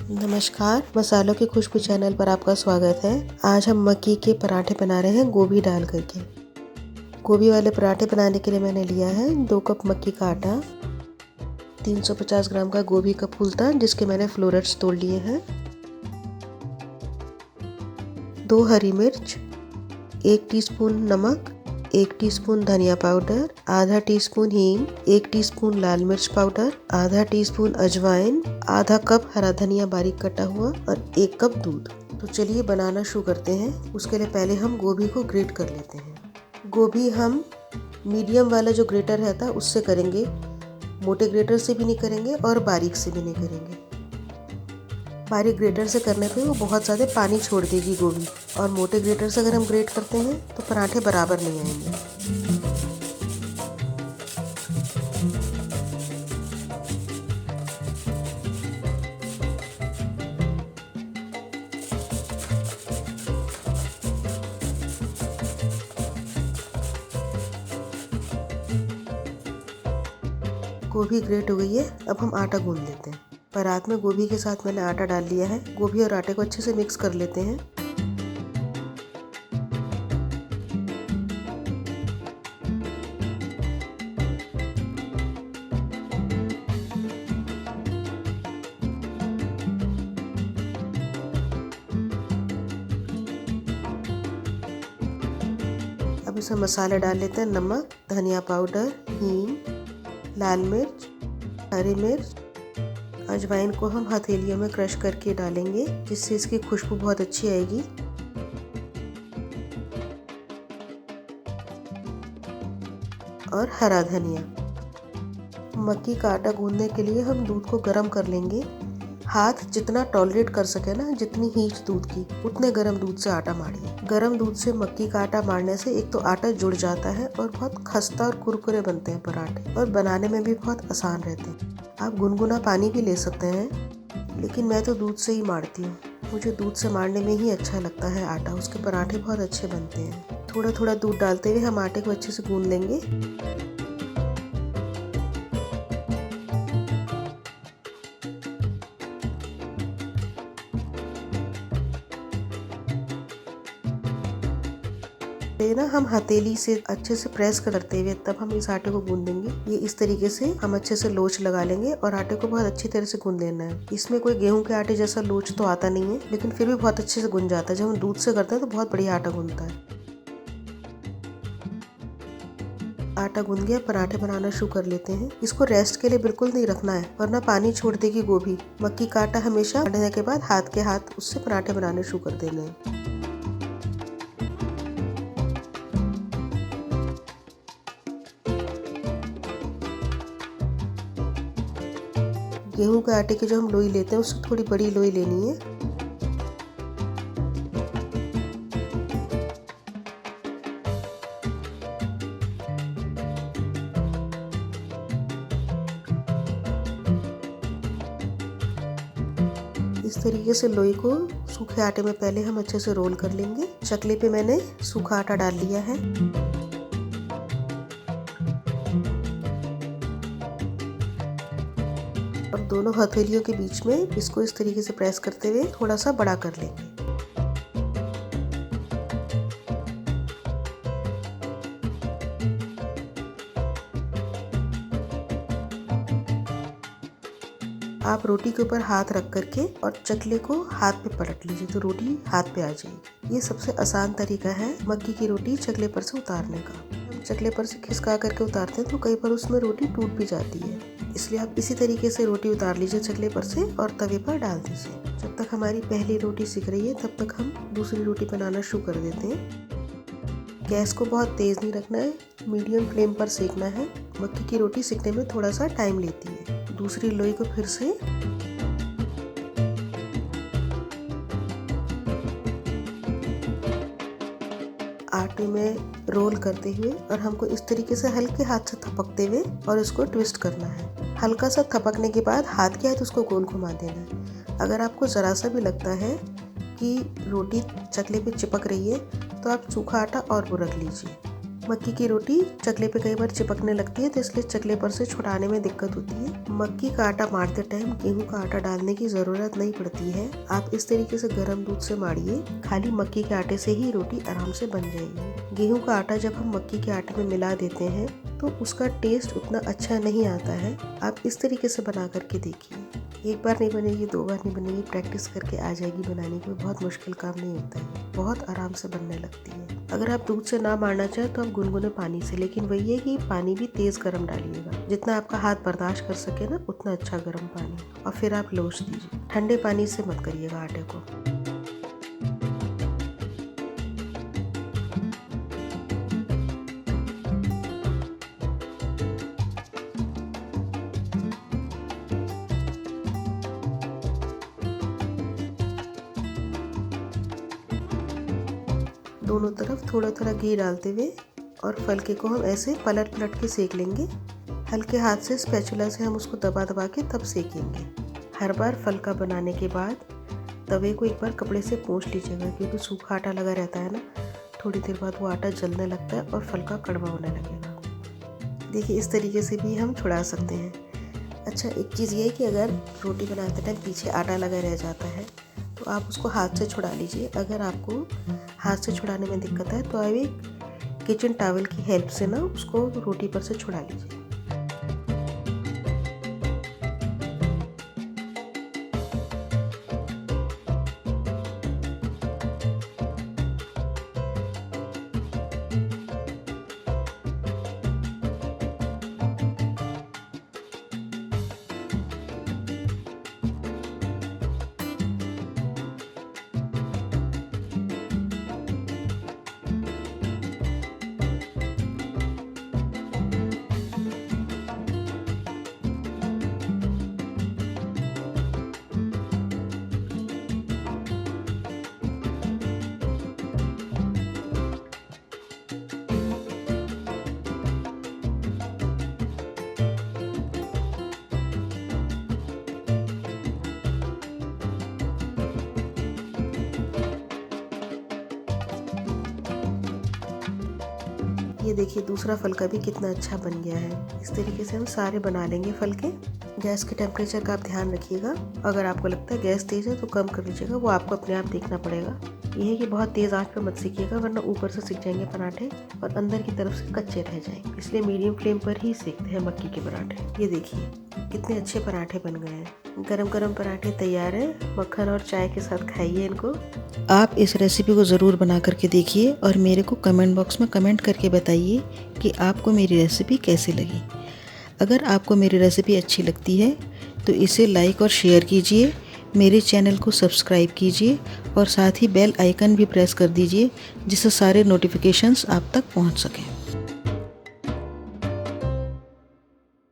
नमस्कार, मसालों की खुशबू चैनल पर आपका स्वागत है। आज हम मक्की के पराठे बना रहे हैं गोभी डाल करके। गोभी वाले पराठे बनाने के लिए मैंने लिया है 2 कप मक्की का आटा, 350 ग्राम का गोभी का फूलता जिसके मैंने फ्लोरेट्स तोड़ लिए हैं, 2 हरी मिर्च, 1 टीस्पून नमक, 1 टीस्पून धनिया पाउडर, आधा टीस्पून हींग, 1 टीस्पून लाल मिर्च पाउडर, आधा टीस्पून अजवाइन, आधा कप हरा धनिया बारीक कटा हुआ और 1 कप दूध। तो चलिए बनाना शुरू करते हैं। उसके लिए पहले हम गोभी को ग्रेट कर लेते हैं। गोभी हम मीडियम वाला जो ग्रेटर रहता है उससे करेंगे, मोटे ग्रेटर से भी नहीं करेंगे और बारीक से भी नहीं करेंगे। बारीक ग्रेटर से करने पे वो बहुत ज़्यादा पानी छोड़ देगी गोभी, और मोटे ग्रेटर से अगर हम ग्रेट करते हैं तो पराठे बराबर नहीं आएंगे। गोभी ग्रेट हो गई है, अब हम आटा गूंद लेते हैं। परात में गोभी के साथ मैंने आटा डाल लिया है। गोभी और आटे को अच्छे से मिक्स कर लेते हैं। अब इसमें मसाले डाल लेते हैं। नमक, धनिया पाउडर, हींग, लाल मिर्च, हरी मिर्च, अजवाइन को हम हथेलियों में क्रश करके डालेंगे जिससे इसकी खुशबू बहुत अच्छी आएगी। और हरा धनिया। मक्की का आटा गूंदने के लिए हम दूध को गर्म कर लेंगे। हाथ जितना टॉलरेट कर सके ना, जितनी हीट दूध की, उतने गर्म दूध से आटा मारिए। गर्म दूध से मक्की का आटा मारने से एक तो आटा जुड़ जाता है और बहुत खस्ता और कुरकुरे बनते हैं पराठे, और बनाने में भी बहुत आसान रहते हैं। आप गुनगुना पानी भी ले सकते हैं, लेकिन मैं तो दूध से ही मारती हूँ। मुझे दूध से मारने में ही अच्छा लगता है आटा, उसके पराठे बहुत अच्छे बनते हैं। थोड़ा थोड़ा दूध डालते हुए हम आटे को अच्छे से गूंद लेंगे। ना हम हथेली से अच्छे से प्रेस करते हुए तब हम इस आटे को गूंदेंगे। ये इस तरीके से हम अच्छे से लोच लगा लेंगे और आटे को बहुत अच्छी तरह से गूंद लेना है। इसमें कोई गेहूं के आटे जैसा लोच तो आता नहीं है, लेकिन फिर भी बहुत अच्छे से गूंद जाता है। जब हम दूध से करते हैं तो बहुत बढ़िया आटा गूंदता है। आटा गूंद गया, पराठे बनाना शुरू कर लेते हैं। इसको रेस्ट के लिए बिल्कुल नहीं रखना है, वरना पानी छोड़ देगी गोभी। मक्की का आटा हमेशा काटने के बाद हाथ के हाथ उससे पराठे बनाने शुरू कर देने हैं। गेहूं के आटे की जो हम लोई लेते हैं उससे थोड़ी बड़ी लोई लेनी है। इस तरीके से लोई को सूखे आटे में पहले हम अच्छे से रोल कर लेंगे। चकले पे मैंने सूखा आटा डाल लिया है। और दोनों हथेलियों के बीच में इसको इस तरीके से प्रेस करते हुए थोड़ा सा बड़ा कर लेंगे। आप रोटी के ऊपर हाथ रख करके और चकले को हाथ पे पलट लीजिए तो रोटी हाथ पे आ जाएगी। ये सबसे आसान तरीका है मक्की की रोटी चकले पर से उतारने का। हम चकले पर से खिसका करके उतारते हैं तो कई बार उसमें रोटी टूट भी जाती है, इसलिए आप इसी तरीके से रोटी उतार लीजिए चकले पर से और तवे पर डाल दीजिए। जब तक हमारी पहली रोटी सिक रही है तब तक हम दूसरी रोटी बनाना शुरू कर देते हैं। गैस को बहुत तेज नहीं रखना है, मीडियम फ्लेम पर सेकना है। मक्की की रोटी सिकने में थोड़ा सा टाइम लेती है। दूसरी लोई को फिर से आटे में रोल करते हुए और हमको इस तरीके से हल्के हाथ से थपकते हुए और इसको ट्विस्ट करना है। हल्का सा थपकने के बाद हाथ के हाथ उसको गोल घुमा देना है। अगर आपको ज़रा सा भी लगता है कि रोटी चकले पे चिपक रही है तो आप सूखा आटा और बुरक लीजिए। मक्की की रोटी चकले पे कई बार चिपकने लगती है, तो इसलिए चकले पर से छुड़ाने में दिक्कत होती है। मक्की का आटा मारते टाइम गेहूं का आटा डालने की जरूरत नहीं पड़ती है। आप इस तरीके से गर्म दूध से मारिए, खाली मक्की के आटे से ही रोटी आराम से बन जाएगी। गेहूं का आटा जब हम मक्की के आटे में मिला देते हैं तो उसका टेस्ट उतना अच्छा नहीं आता है। आप इस तरीके से बना करके देखिए। एक बार नहीं बनेगी, 2 बार नहीं बनेगी, प्रैक्टिस करके आ जाएगी बनाने की। बहुत मुश्किल काम नहीं होता है, बहुत आराम से बनने लगती है। अगर आप दूध से ना मारना चाहें तो आप गुनगुने पानी से, लेकिन वही है कि पानी भी तेज गर्म डालिएगा, जितना आपका हाथ बर्दाश्त कर सके ना उतना अच्छा गर्म पानी, और फिर आप लोच दीजिए। ठंडे पानी से मत करिएगा आटे को। दोनों तरफ थोड़ा थोड़ा घी डालते हुए और फलके को हम ऐसे पलट पलट के सेक लेंगे। हल्के हाथ से स्पैचुला से हम उसको दबा दबा के तब सेकेंगे। हर बार फलका बनाने के बाद तवे को एक बार कपड़े से पोंछ लीजिएगा, क्योंकि सूखा आटा लगा रहता है ना, थोड़ी देर बाद वो आटा जलने लगता है और फलका कड़वा होने लगेगा। देखिए इस तरीके से भी हम छुड़ा सकते हैं। अच्छा, एक चीज़ ये है कि अगर रोटी बनाते टाइम पीछे आटा लगा रह जाता है तो आप उसको हाथ से छुड़ा लीजिए। अगर आपको हाथ से छुड़ाने में दिक्कत है तो आप एक किचन टॉवल की हेल्प से ना उसको रोटी पर से छुड़ा लीजिए। ये देखिए दूसरा फलका भी कितना अच्छा बन गया है। इस तरीके से हम सारे बना लेंगे फलके। गैस के टेम्परेचर का आप ध्यान रखिएगा। अगर आपको लगता है गैस तेज़ है तो कम कर लीजिएगा, वो आपको अपने आप देखना पड़ेगा। ये है कि बहुत तेज़ आंच पे मत सेकिएगा, वरना ऊपर से सिक जाएंगे पराठे और अंदर की तरफ से कच्चे रह जाएंगे। इसलिए मीडियम फ्लेम पर ही सेकते हैं मक्की के पराठे। ये देखिए कितने अच्छे पराठे बन गए हैं। गरम गरम पराठे तैयार हैं। मक्खन और चाय के साथ खाइए इनको। आप इस रेसिपी को ज़रूर बना करके देखिए और मेरे को कमेंट बॉक्स में कमेंट करके बताइए कि आपको मेरी रेसिपी कैसी लगी। अगर आपको मेरी रेसिपी अच्छी लगती है तो इसे लाइक और शेयर कीजिए, मेरे चैनल को सब्सक्राइब कीजिए और साथ ही बेल आइकन भी प्रेस कर दीजिए, जिससे सारे नोटिफिकेशंस आप तक पहुंच सकें।